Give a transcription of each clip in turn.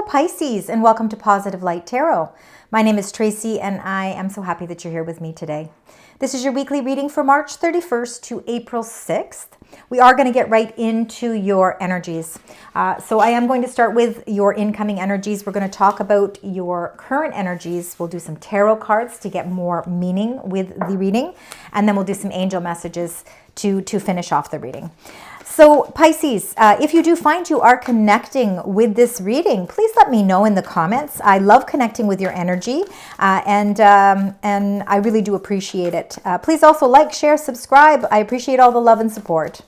Hello Pisces, and welcome to Positive Light Tarot. My name is Tracy and I am so happy that you're here with me today. This is your weekly reading for March 31st to April 6th. We are going to get right into your energies. So I am going to start with your incoming energies. We're going to talk about your current energies. We'll do some tarot cards to get more meaning with the reading. And then we'll do some angel messages to finish off the reading. So Pisces, if you do find you are connecting with this reading, please let me know in the comments. I love connecting with your energy and I really do appreciate it. Please also like, share, subscribe. I appreciate all the love and support.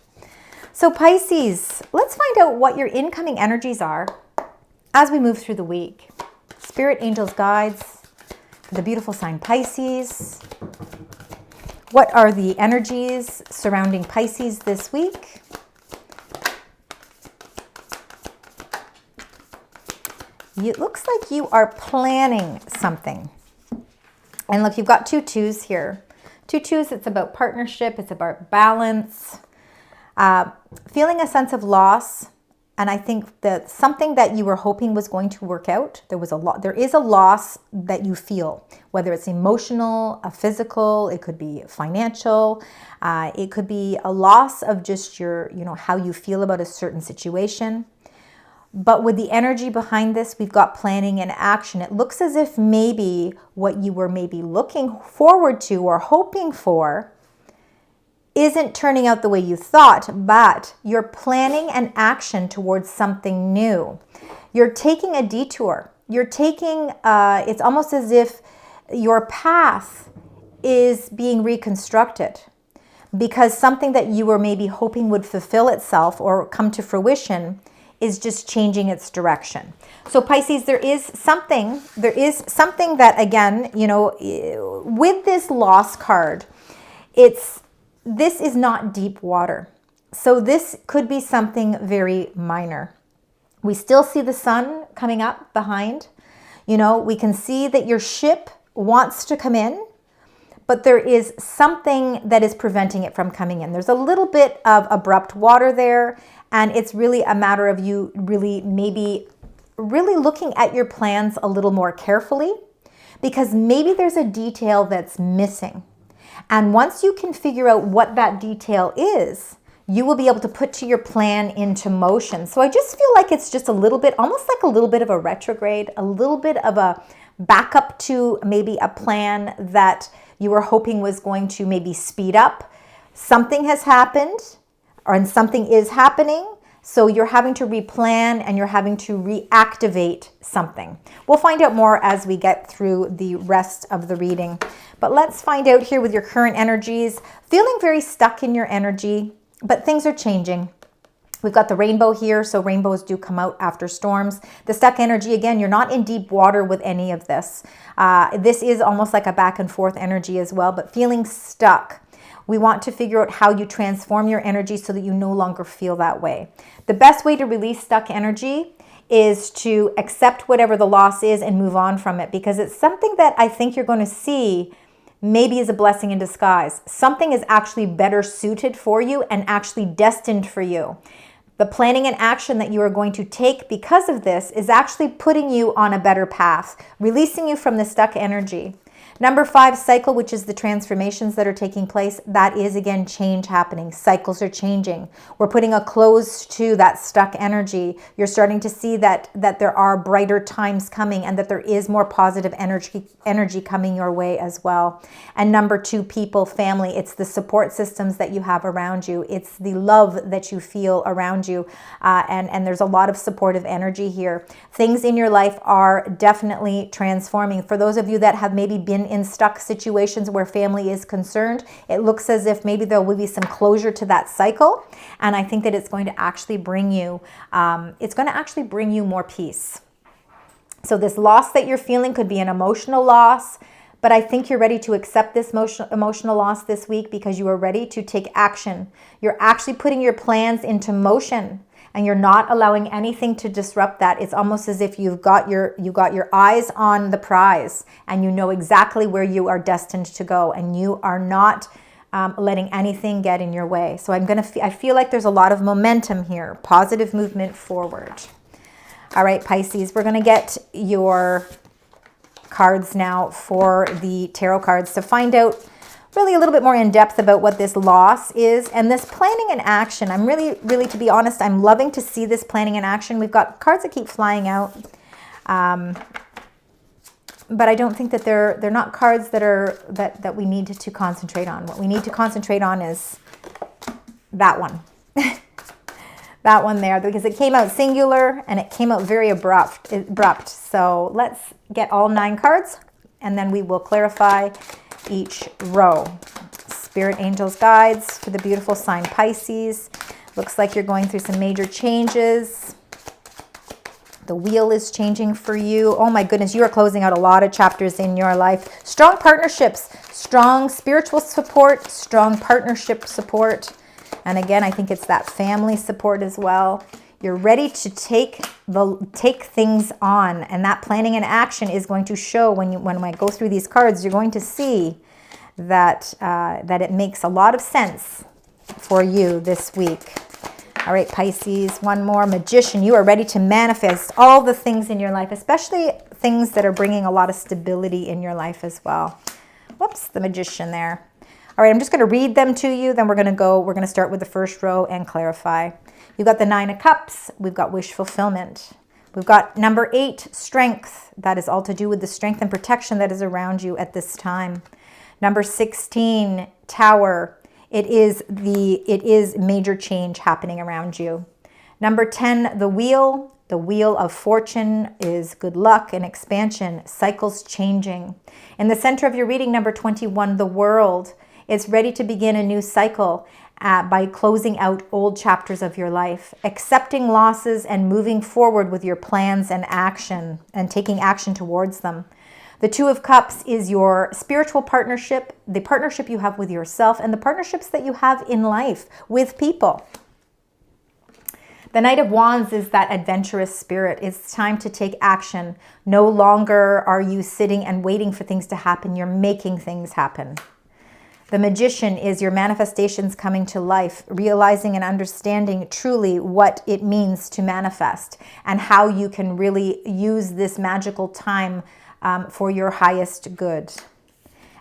So Pisces, let's find out what your incoming energies are as we move through the week. Spirit, angels, guides, the beautiful sign Pisces. What are the energies surrounding Pisces this week? It looks like you are planning something. And look, you've got two twos here. Two twos, it's about partnership, it's about balance, feeling a sense of loss. And I think that something that you were hoping was going to work out, there is a loss that you feel, whether it's emotional, a physical, it could be financial, it could be a loss of just your, how you feel about a certain situation. But with the energy behind this, we've got planning and action. It looks as if maybe what you were maybe looking forward to or hoping for isn't turning out the way you thought, but you're planning an action towards something new. You're taking a detour. It's almost as if your path is being reconstructed because something that you were maybe hoping would fulfill itself or come to fruition is just changing its direction. So Pisces, there is something that, again, with this loss card, this is not deep water. So this could be something very minor. We still see the sun coming up behind. We can see that your ship wants to come in, but there is something that is preventing it from coming in. There's a little bit of abrupt water there, and it's really a matter of you really looking at your plans a little more carefully, because maybe there's a detail that's missing. And once you can figure out what that detail is, you will be able to put your plan into motion. So I just feel like it's just almost like a little bit of a retrograde, a little bit of a backup to maybe a plan that you were hoping was going to maybe speed up. Something has happened, and something is happening. So you're having to replan and you're having to reactivate something. We'll find out more as we get through the rest of the reading. But let's find out here with your current energies. Feeling very stuck in your energy, but things are changing. We've got the rainbow here, so rainbows do come out after storms. The stuck energy, again, you're not in deep water with any of this. This is almost like a back and forth energy as well, but feeling stuck. We want to figure out how you transform your energy so that you no longer feel that way. The best way to release stuck energy is to accept whatever the loss is and move on from it, because it's something that I think you're going to see maybe is a blessing in disguise. Something is actually better suited for you and actually destined for you. The planning and action that you are going to take because of this is actually putting you on a better path, releasing you from the stuck energy. Number 5, cycle, which is the transformations that are taking place. That is, again, change happening. Cycles are changing. We're putting a close to that stuck energy. You're starting to see that there are brighter times coming and that there is more positive energy coming your way as well. And number 2, people, family. It's the support systems that you have around you. It's the love that you feel around you. And there's a lot of supportive energy here. Things in your life are definitely transforming. For those of you that have maybe been in stuck situations where family is concerned, it looks as if maybe there will be some closure to that cycle. And I think that it's going to actually bring you, more peace. So this loss that you're feeling could be an emotional loss, but I think you're ready to accept this emotional loss this week because you are ready to take action. You're actually putting your plans into motion, and you're not allowing anything to disrupt that. It's almost as if you got your eyes on the prize and you know exactly where you are destined to go, and you are not letting anything get in your way. So I feel like there's a lot of momentum here, positive movement forward. All right, Pisces, we're going to get your cards now for the tarot cards to find out really a little bit more in depth about what this loss is and this planning and action. I'm really, to be honest, I'm loving to see this planning and action. We've got cards that keep flying out. But I don't think that they're not cards that we need to concentrate on. What we need to concentrate on is that one. That one there, because it came out singular and it came out very abrupt. So let's get all 9 cards and then we will clarify each row. Spirit angels guides for the beautiful sign Pisces. Looks like you're going through some major changes. The wheel is changing for you. Oh my goodness, you are closing out a lot of chapters in your life. Strong partnerships, strong spiritual support, strong partnership support. And again, I think it's that family support as well. You're ready to take things on, and that planning and action is going to show when I go through these cards. You're going to see that that it makes a lot of sense for you this week. All right, Pisces, one more. Magician, you are ready to manifest all the things in your life, especially things that are bringing a lot of stability in your life as well. Whoops, the Magician there. All right, I'm just going to read them to you. Then we're going to start with the first row and clarify. You've got the 9 of Cups. We've got wish fulfillment. We've got number 8, strength. That is all to do with the strength and protection that is around you at this time. Number 16, Tower. It is major change happening around you. Number 10, the Wheel. The Wheel of Fortune is good luck and expansion, cycles changing. In the center of your reading, number 21, the World. It's ready to begin a new cycle by closing out old chapters of your life, accepting losses and moving forward with your plans and action and taking action towards them. The 2 of Cups is your spiritual partnership, the partnership you have with yourself, and the partnerships that you have in life with people. The Knight of Wands is that adventurous spirit. It's time to take action. No longer are you sitting and waiting for things to happen. You're making things happen. The Magician is your manifestations coming to life, realizing and understanding truly what it means to manifest and how you can really use this magical time for your highest good.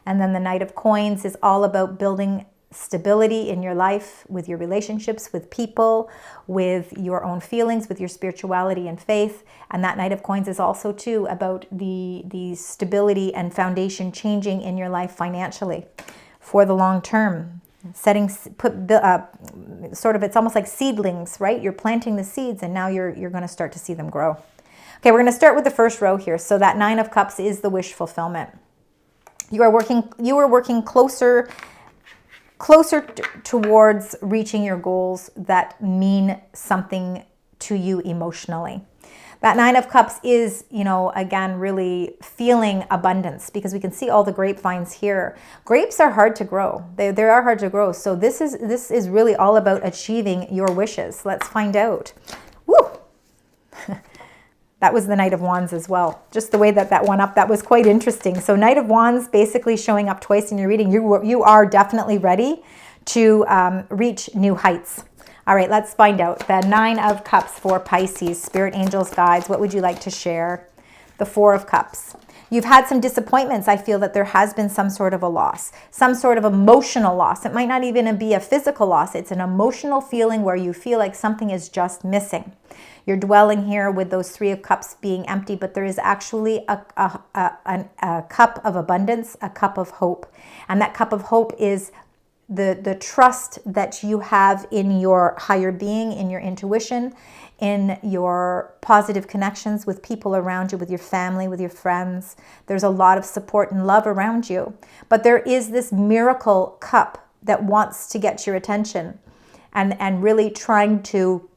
And then the Knight of Coins is all about building stability in your life, with your relationships, with people, with your own feelings, with your spirituality and faith. And that Knight of Coins is also too about the stability and foundation changing in your life financially for the long term. It's almost like seedlings, right? You're planting the seeds and now you're going to start to see them grow. Okay, we're going to start with the first row here. So that 9 of Cups is the wish fulfillment. You are working closer towards reaching your goals that mean something to you emotionally. That 9 of Cups is, again, really feeling abundance, because we can see all the grapevines here. Grapes are hard to grow. They are hard to grow. So this is really all about achieving your wishes. Let's find out. Woo! That was the Knight of Wands as well. Just the way that went up, that was quite interesting. So Knight of Wands basically showing up twice in your reading. You are definitely ready to reach new heights. All right, let's find out. The 9 of Cups for Pisces, Spirit Angels, Guides. What would you like to share? The 4 of Cups. You've had some disappointments. I feel that there has been some sort of a loss, some sort of emotional loss. It might not even be a physical loss. It's an emotional feeling where you feel like something is just missing. You're dwelling here with those 3 of Cups being empty, but there is actually a cup of abundance, a cup of hope. And that cup of hope is the trust that you have in your higher being, in your intuition, in your positive connections with people around you, with your family, with your friends. There's a lot of support and love around you. But there is this miracle cup that wants to get your attention and really trying to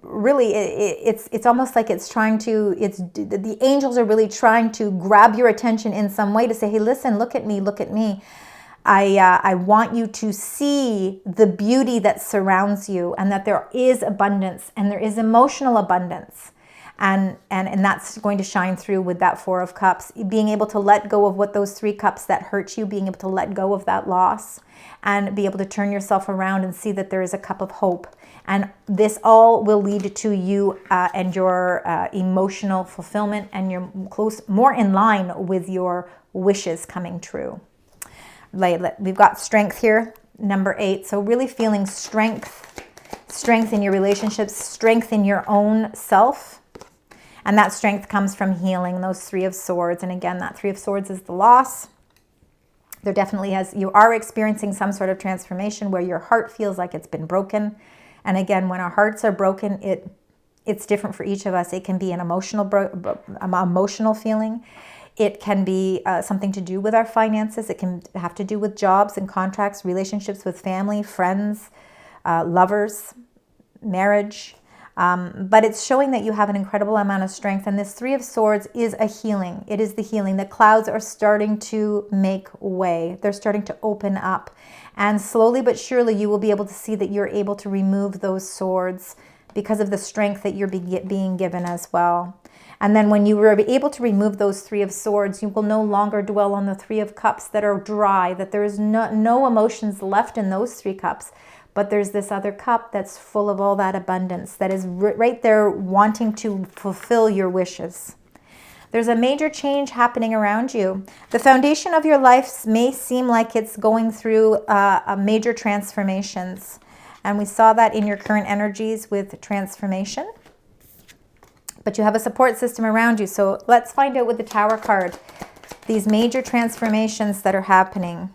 really it's almost like the angels are really trying to grab your attention in some way to say, hey, listen, look at me. I want you to see the beauty that surrounds you, and that there is abundance and there is emotional abundance. And that's going to shine through with that Four of Cups. Being able to let go of what those 3 cups that hurt you, being able to let go of that loss and be able to turn yourself around and see that there is a cup of hope. And this all will lead to you and your emotional fulfillment, and you're more in line with your wishes coming true. We've got strength here, number 8. So really feeling strength in your relationships, strength in your own self. And that strength comes from healing, those 3 of Swords. And again, that 3 of Swords is the loss. There definitely you are experiencing some sort of transformation where your heart feels like it's been broken. And again, when our hearts are broken, it's different for each of us. It can be an emotional feeling. It can be something to do with our finances. It can have to do with jobs and contracts, relationships with family, friends, lovers, marriage. But it's showing that you have an incredible amount of strength. And this 3 of Swords is a healing. It is the healing. The clouds are starting to make way. They're starting to open up. And slowly but surely you will be able to see that you're able to remove those swords because of the strength that you're being given as well. And then when you were able to remove those 3 of Swords, you will no longer dwell on the 3 of Cups that are dry, that there is no emotions left in those 3 cups. But there's this other cup that's full of all that abundance that is right there wanting to fulfill your wishes. There's a major change happening around you. The foundation of your life may seem like it's going through major transformations. And we saw that in your current energies with transformation. But you have a support system around you. So let's find out with the Tower card, these major transformations that are happening.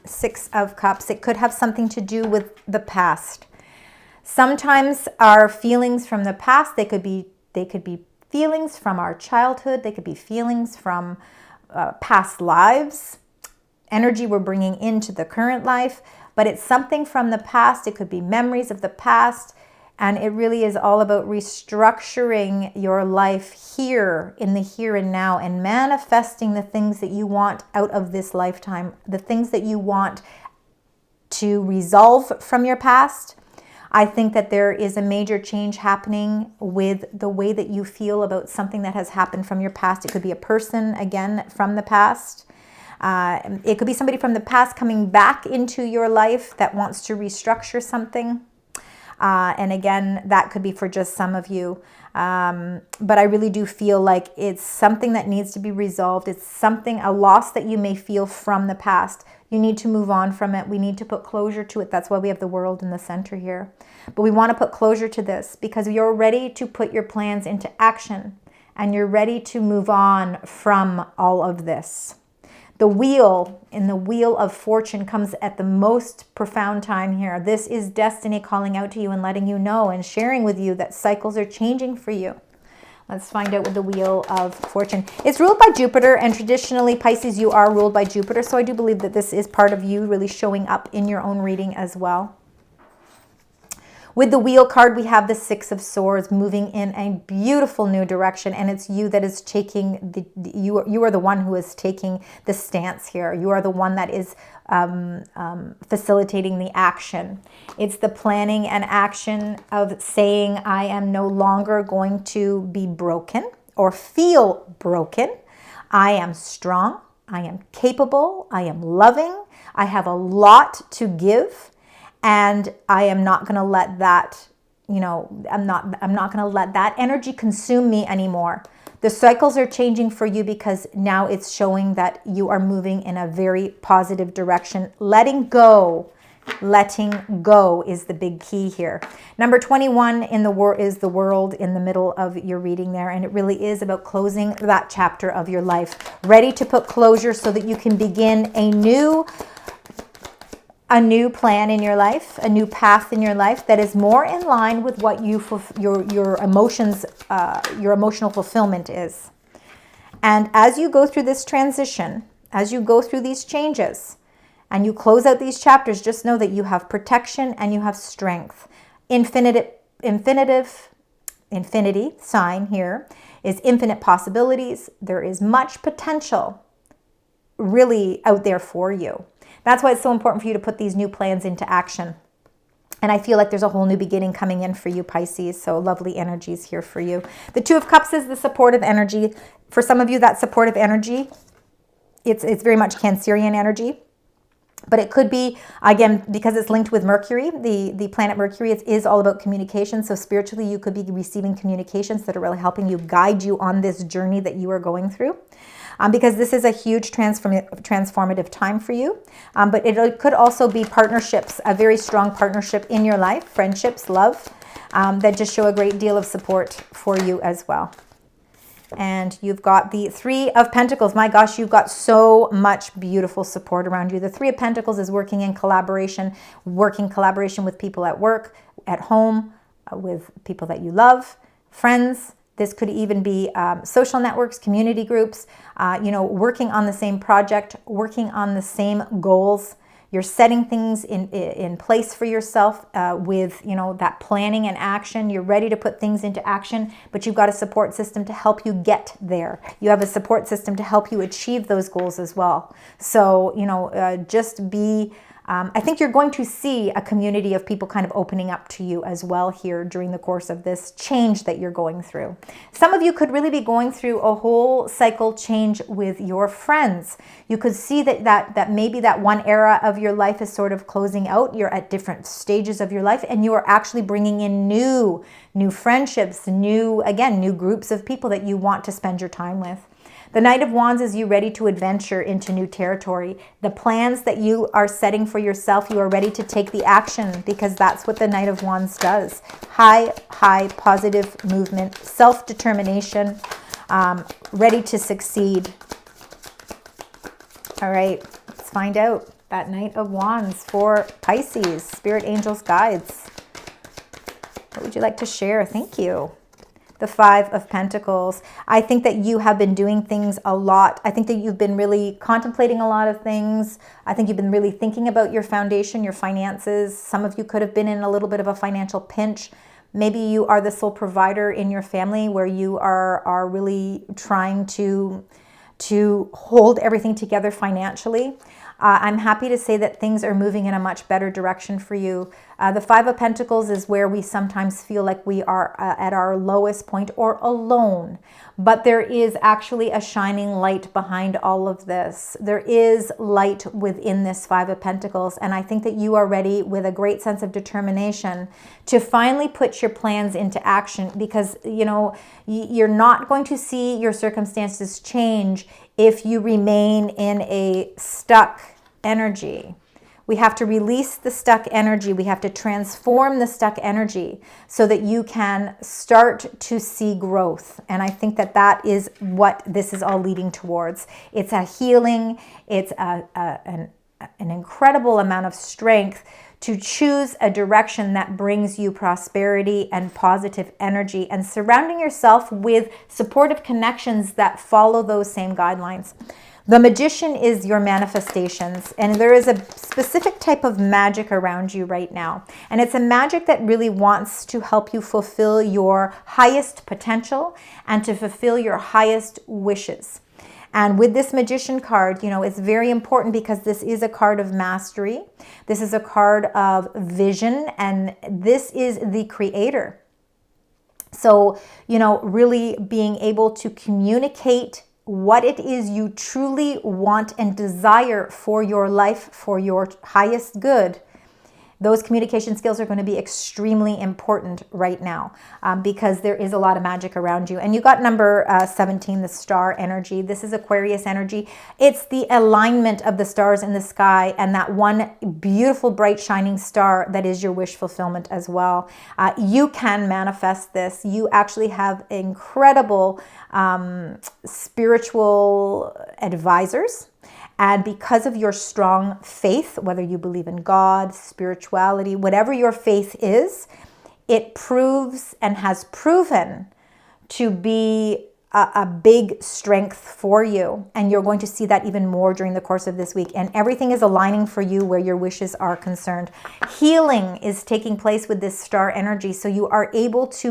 6 of Cups. It could have something to do with the past. Sometimes our feelings from the past, they could be feelings from our childhood. They could be feelings from past lives, energy we're bringing into the current life, but it's something from the past. It could be memories of the past. And it really is all about restructuring your life here in the here and now and manifesting the things that you want out of this lifetime, the things that you want to resolve from your past. I think that there is a major change happening with the way that you feel about something that has happened from your past. It could be a person, again, from the past. It could be somebody from the past coming back into your life that wants to restructure something. And again, that could be for just some of you. But I really do feel like it's something that needs to be resolved. It's a loss that you may feel from the past. You need to move on from it. We need to put closure to it. That's why we have the World in the center here. But we want to put closure to this because you're ready to put your plans into action and you're ready to move on from all of this. The wheel in the Wheel of Fortune comes at the most profound time here. This is destiny calling out to you and letting you know and sharing with you that cycles are changing for you. Let's find out with the Wheel of Fortune. It's ruled by Jupiter, and traditionally, Pisces, you are ruled by Jupiter. So I do believe that this is part of you really showing up in your own reading as well. With the Wheel card, we have the 6 of Swords moving in a beautiful new direction, and it's you that is taking you are the one who is taking the stance here. You are the one that is facilitating the action. It's the planning and action of saying, I am no longer going to be broken or feel broken. I am strong. I am capable. I am loving. I have a lot to give. And I am not going to let that, I'm not going to let that energy consume me anymore. The cycles are changing for you because now it's showing that you are moving in a very positive direction. Letting go is the big key here. Number 21 is the World in the middle of your reading there. And it really is about closing that chapter of your life. Ready to put closure so that you can begin a new plan in your life, a new path in your life that is more in line with what your emotions, your emotional fulfillment is. And as you go through this transition, as you go through these changes, and you close out these chapters, just know that you have protection and you have strength. Infinity sign here is infinite possibilities. There is much potential really out there for you. That's why it's so important for you to put these new plans into action. And I feel like there's a whole new beginning coming in for you, Pisces. So lovely energies here for you. The Two of Cups is the supportive energy. For some of you, that supportive energy, it's very much Cancerian energy. But it could be, again, because it's linked with Mercury, the planet Mercury, it is all about communication. So spiritually, you could be receiving communications that are really helping you, guide you on this journey that you are going through. Because this is a huge transformative time for you. But it could also be partnerships, a very strong partnership in your life, friendships, love, that just show a great deal of support for you as well. And you've got the Three of Pentacles. My gosh, you've got so much beautiful support around you. The Three of Pentacles is working in collaboration, with people at work, at home, with people that you love, friends. This could even be social networks, community groups, working on the same project, working on the same goals. You're setting things in place for yourself with, that planning and action. You're ready to put things into action, but you've got a support system to help you get there. You have a support system to help you achieve those goals as well. So, just be... I think you're going to see a community of people kind of opening up to you as well here during the course of this change that you're going through. Some of you could really be going through a whole cycle change with your friends. You could see that maybe that one era of your life is sort of closing out. You're at different stages of your life, and you are actually bringing in new friendships, new groups of people that you want to spend your time with. The Knight of Wands is you ready to adventure into new territory. The plans that you are setting for yourself, you are ready to take the action, because that's what the Knight of Wands does. High positive movement, self-determination, ready to succeed. All right, let's find out that Knight of Wands for Pisces, Spirit, Angels, Guides. What would you like to share? Thank you. The Five of Pentacles. I think that you have been doing things a lot. I think that you've been really contemplating a lot of things. I think you've been really thinking about your foundation, your finances. Some of you could have been in a little bit of a financial pinch. Maybe you are the sole provider in your family, where you are really trying to hold everything together financially. I'm happy to say that things are moving in a much better direction for you. The Five of Pentacles is where we sometimes feel like we are at our lowest point or alone. But there is actually a shining light behind all of this. There is light within this Five of Pentacles. And I think that you are ready with a great sense of determination to finally put your plans into action, because, you're not going to see your circumstances change if you remain in a stuck energy. We have to release the stuck energy. We have to transform the stuck energy so that you can start to see growth. And I think that is what this is all leading towards. It's a healing. It's an incredible amount of strength to choose a direction that brings you prosperity and positive energy, and surrounding yourself with supportive connections that follow those same guidelines. The Magician is your manifestations, and there is a specific type of magic around you right now. And it's a magic that really wants to help you fulfill your highest potential and to fulfill your highest wishes. And with this Magician card, it's very important, because this is a card of mastery. This is a card of vision, and this is the creator. So, really being able to communicate what it is you truly want and desire for your life, for your highest good. Those communication skills are going to be extremely important right now, because there is a lot of magic around you. And you got number 17, the star energy. This is Aquarius energy. It's the alignment of the stars in the sky and that one beautiful, bright, shining star that is your wish fulfillment as well. You can manifest this. You actually have incredible spiritual advisors. And because of your strong faith, whether you believe in God, spirituality, whatever your faith is, it proves and has proven to be a big strength for you. And you're going to see that even more during the course of this week. And everything is aligning for you where your wishes are concerned. Healing is taking place with this star energy. So you are able to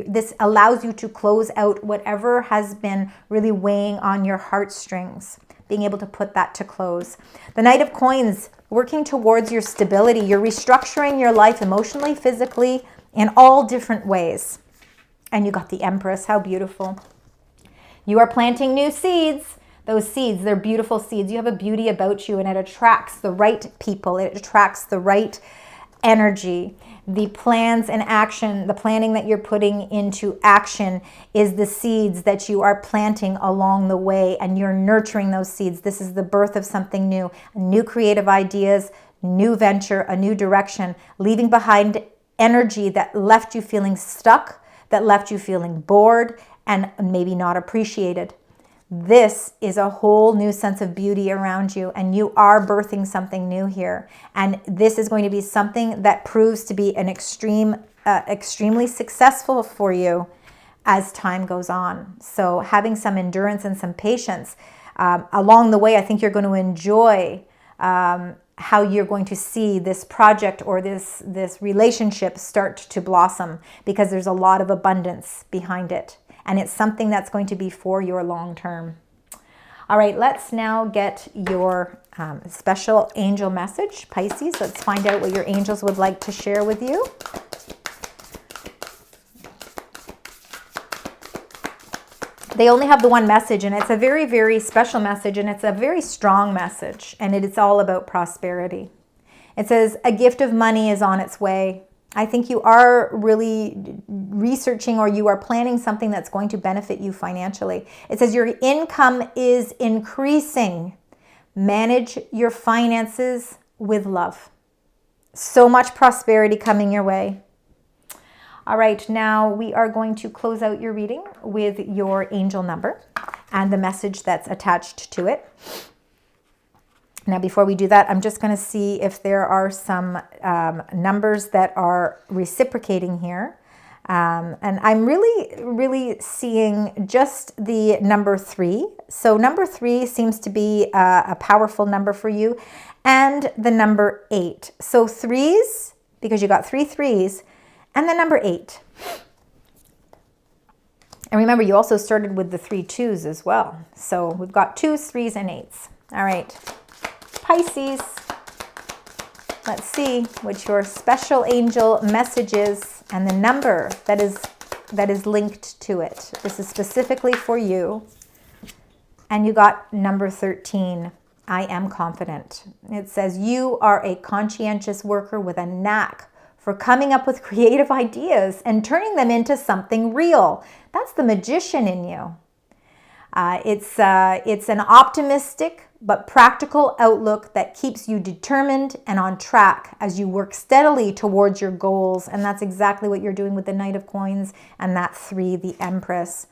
this allows you to close out whatever has been really weighing on your heartstrings. being able to put that to close. The Knight of Coins, working towards your stability. You're restructuring your life emotionally, physically, in all different ways. And you got the Empress. How beautiful. You are planting new seeds. Those seeds, they're beautiful seeds. You have a beauty about you, and it attracts the right people. It attracts the right energy. The plans and action, the planning that you're putting into action is the seeds that you are planting along the way, and you're nurturing those seeds. This is the birth of something new, new creative ideas, new venture, a new direction, leaving behind energy that left you feeling stuck, that left you feeling bored and maybe not appreciated. This is a whole new sense of beauty around you, and you are birthing something new here. And this is going to be something that proves to be an extremely successful for you as time goes on. So having some endurance and some patience along the way, I think you're going to enjoy how you're going to see this project or this relationship start to blossom, because there's a lot of abundance behind it. And it's something that's going to be for your long term. All right, let's now get your special angel message, Pisces. Let's find out what your angels would like to share with you. They only have the one message, and it's a very, very special message, and it's a very strong message, and it's all about prosperity. It says, a gift of money is on its way. I think you are really researching, or you are planning something that's going to benefit you financially. It says your income is increasing. Manage your finances with love. So much prosperity coming your way. All right, now we are going to close out your reading with your angel number and the message that's attached to it. Now, before we do that, I'm just going to see if there are some numbers that are reciprocating here. And I'm really seeing just the number 3. So number 3 seems to be a powerful number for you. And the number 8. So 3s, because you got 3 3s, and the number 8. And remember, you also started with the 3 2s as well. So we've got 2s, 3s, and 8s. All right. Pisces, let's see what your special angel message is and the number that is linked to it. This is specifically for you. And you got number 13. I am confident. It says you are a conscientious worker with a knack for coming up with creative ideas and turning them into something real. That's the magician in you. It's an optimistic but practical outlook that keeps you determined and on track as you work steadily towards your goals. And that's exactly what you're doing with the Knight of Coins and that 3, the Empress.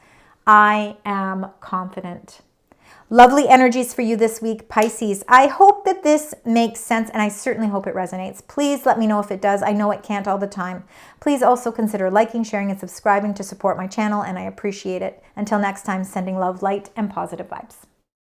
I am confident. Lovely energies for you this week, Pisces. I hope that this makes sense, and I certainly hope it resonates. Please let me know if it does. I know it can't all the time. Please also consider liking, sharing, and subscribing to support my channel, and I appreciate it. Until next time, sending love, light, and positive vibes.